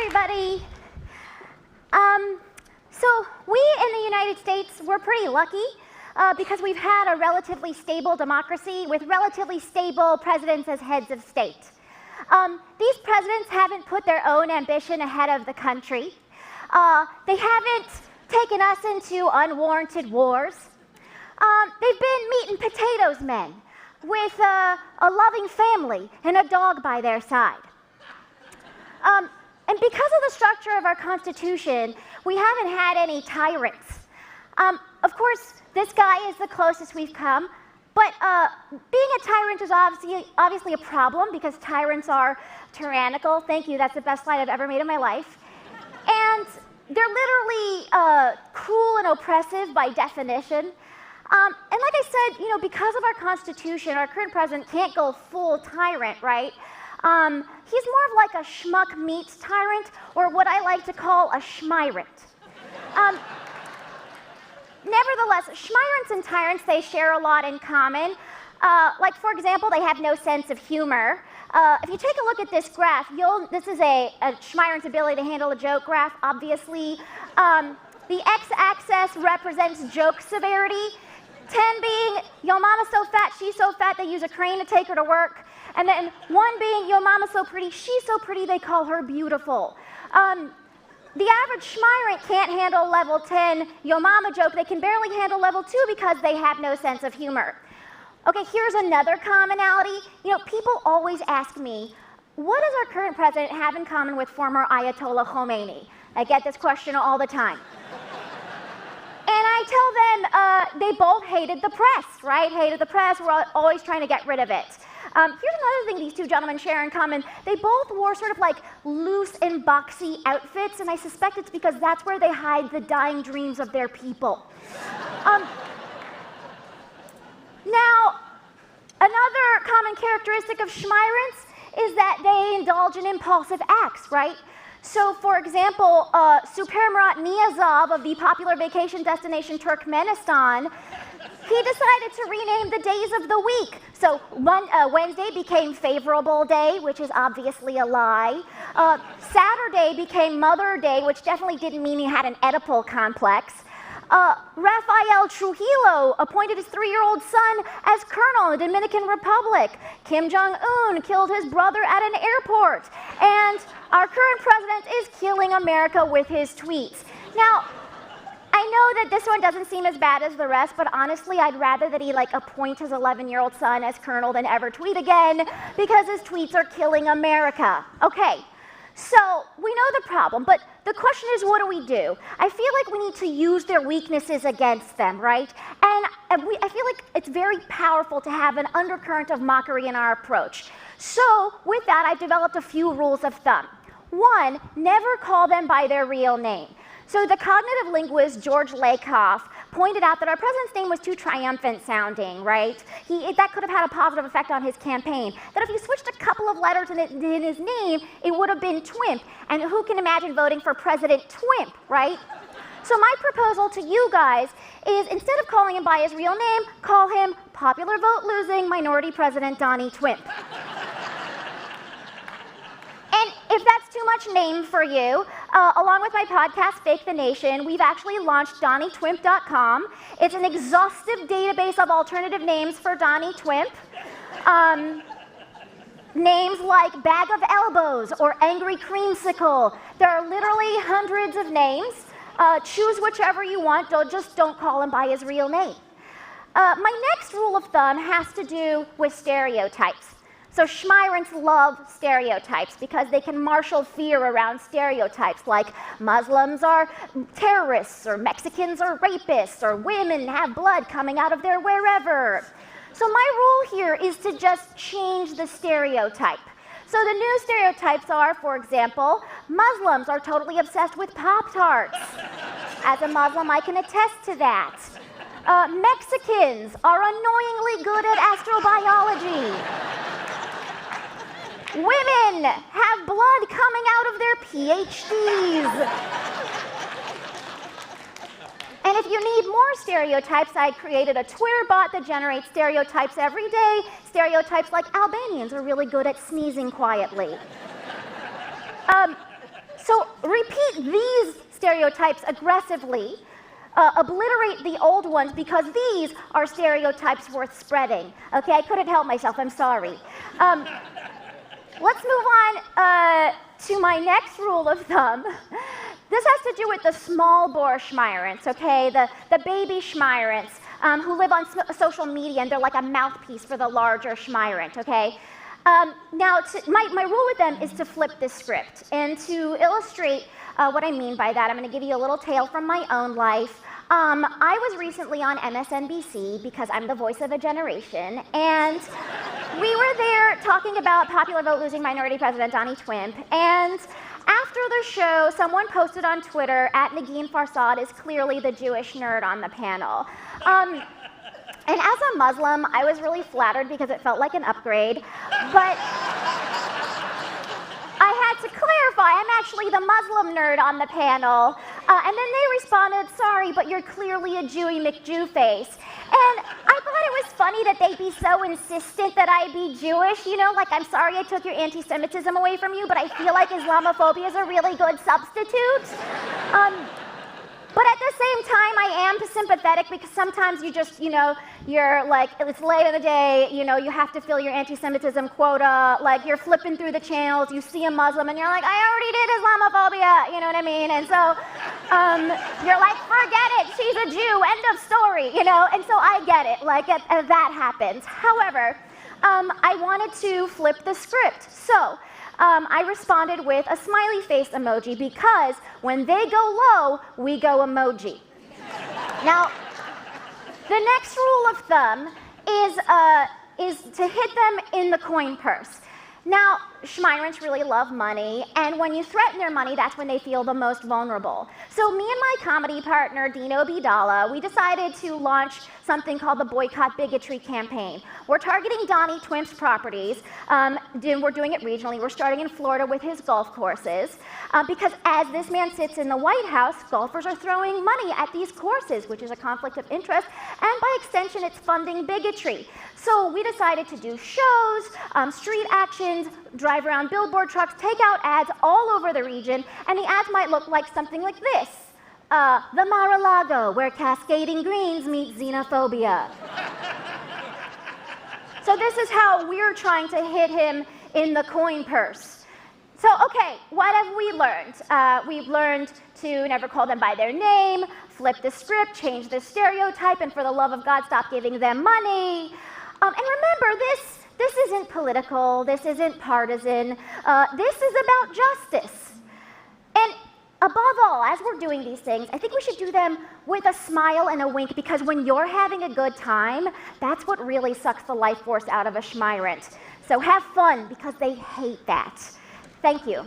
everybody. So we in the United States, we're pretty lucky because we've had a relatively stable democracy with relatively stable presidents as heads of state. These presidents haven't put their own ambition ahead of the country. They haven't taken us into unwarranted wars. They've been meat and potatoes men with a loving family and a dog by their side. And because of the structure of our Constitution, we haven't had any tyrants. Of course, this guy is the closest we've come, but being a tyrant is obviously a problem because tyrants are tyrannical. Thank you, that's the best slide I've ever made in my life. And they're literally cruel and oppressive by definition. And like I said, because of our Constitution, our current president can't go full tyrant, right? He's more of like a schmuck meets tyrant, or what I like to call a schmyrant. Nevertheless, schmyrants and tyrants, they share a lot in common. Like, for example, they have no sense of humor. If you take a look at this graph, this is a schmyrant's ability to handle a joke graph, obviously. The x-axis represents joke severity. 10 being, yo mama's so fat, she's so fat, they use a crane to take her to work. And then 1 being, yo mama's so pretty, she's so pretty, they call her beautiful. The average schmyrant can't handle level 10 yo mama joke. They can barely handle level 2 because they have no sense of humor. Okay, here's another commonality. People always ask me, what does our current president have in common with former Ayatollah Khomeini? I get this question all the time. And I tell them they both hated the press, right? Hated the press, we're always trying to get rid of it. Here's another thing these two gentlemen share in common. They both wore sort of like loose and boxy outfits, and I suspect it's because that's where they hide the dying dreams of their people. Now, another common characteristic of schmyrants is that they indulge in impulsive acts, right? So, for example, Supermurat Niyazov of the popular vacation destination Turkmenistan, he decided to rename the days of the week. So Wednesday became Favorable Day, which is obviously a lie. Saturday became Mother Day, which definitely didn't mean he had an Oedipal complex. Rafael Trujillo appointed his 3-year-old son as colonel in the Dominican Republic. Kim Jong-un killed his brother at an airport. And our current president is killing America with his tweets. Now, I know that this one doesn't seem as bad as the rest, but honestly, I'd rather that he appoint his 11-year-old son as colonel than ever tweet again, because his tweets are killing America. Okay, so we know the problem, but the question is, what do we do? I feel like we need to use their weaknesses against them, right? And I feel like it's very powerful to have an undercurrent of mockery in our approach. So with that, I've developed a few rules of thumb. 1, never call them by their real name. So the cognitive linguist George Lakoff pointed out that our president's name was too triumphant sounding, right? That could have had a positive effect on his campaign. That if you switched a couple of letters in his name, it would have been Twimp. And who can imagine voting for President Twimp, right? So my proposal to you guys is, instead of calling him by his real name, call him popular vote losing minority president Donnie Twimp. And if that's too much name for you, along with my podcast, Fake the Nation, we've actually launched DonnieTwimp.com. It's an exhaustive database of alternative names for Donnie Twimp. Names like Bag of Elbows or Angry Creamsicle. There are literally hundreds of names. Choose whichever you want, just don't call him by his real name. My next rule of thumb has to do with stereotypes. So schmyrants love stereotypes because they can marshal fear around stereotypes like Muslims are terrorists, or Mexicans are rapists, or women have blood coming out of their wherever. So my rule here is to just change the stereotype. So the new stereotypes are, for example, Muslims are totally obsessed with Pop-Tarts. As a Muslim, I can attest to that. Mexicans are annoyingly good at astrobiology. Women have blood coming out of their PhDs. And if you need more stereotypes, I created a Twitter bot that generates stereotypes every day. Stereotypes like Albanians are really good at sneezing quietly. So repeat these stereotypes aggressively, obliterate the old ones, because these are stereotypes worth spreading. Okay, I couldn't help myself, I'm sorry. Let's move on to my next rule of thumb. This has to do with the small bore schmyrants, okay, the baby schmyrants who live on social media, and they're like a mouthpiece for the larger schmyrant, okay? Now, my rule with them is to flip the script. And to illustrate what I mean by that, I'm going to give you a little tale from my own life. I was recently on MSNBC because I'm the voice of a generation, and we were there talking about popular vote losing minority president Donnie Twimp, and after the show, someone posted on Twitter, @Negin Farsad is clearly the Jewish nerd on the panel. And as a Muslim, I was really flattered because it felt like an upgrade, but I had to clarify, I'm actually the Muslim nerd on the panel. And then they responded, sorry, but you're clearly a Jewy McJewface. And I thought it was funny that they'd be so insistent that I be Jewish, you know, like, I'm sorry I took your anti-Semitism away from you, but I feel like Islamophobia is a really good substitute. But at the same time, I am sympathetic because sometimes you just, you know, you're like, it's late in the day, you know, you have to fill your anti-Semitism quota, like you're flipping through the channels, you see a Muslim and you're like, I already did Islamophobia, you know what I mean? And so you're like, forget it, she's a Jew, end of story, you know? And so I get it, like that happens. However, I wanted to flip the script. So I responded with a smiley face emoji because when they go low, we go emoji. Now, the next rule of thumb is to hit them in the coin purse. Now, schmyrants really love money, and when you threaten their money, that's when they feel the most vulnerable. So me and my comedy partner, Dino Bidala, we decided to launch something called the Boycott Bigotry campaign. We're targeting Donnie Twimp's properties. We're doing it regionally. We're starting in Florida with his golf courses, because as this man sits in the White House, golfers are throwing money at these courses, which is a conflict of interest, and by extension, it's funding bigotry. So we decided to do shows, street actions, drive around billboard trucks, take out ads all over the region, and the ads might look like something like this. The Mar-a-Lago, where cascading greens meet xenophobia. So this is how we're trying to hit him in the coin purse. So, okay, what have we learned? We've learned to never call them by their name, flip the script, change the stereotype, and for the love of God, stop giving them money. And remember, this isn't political, this isn't partisan, this is about justice. And above all, as we're doing these things, I think we should do them with a smile and a wink, because when you're having a good time, that's what really sucks the life force out of a schmyrant. So have fun, because they hate that. Thank you.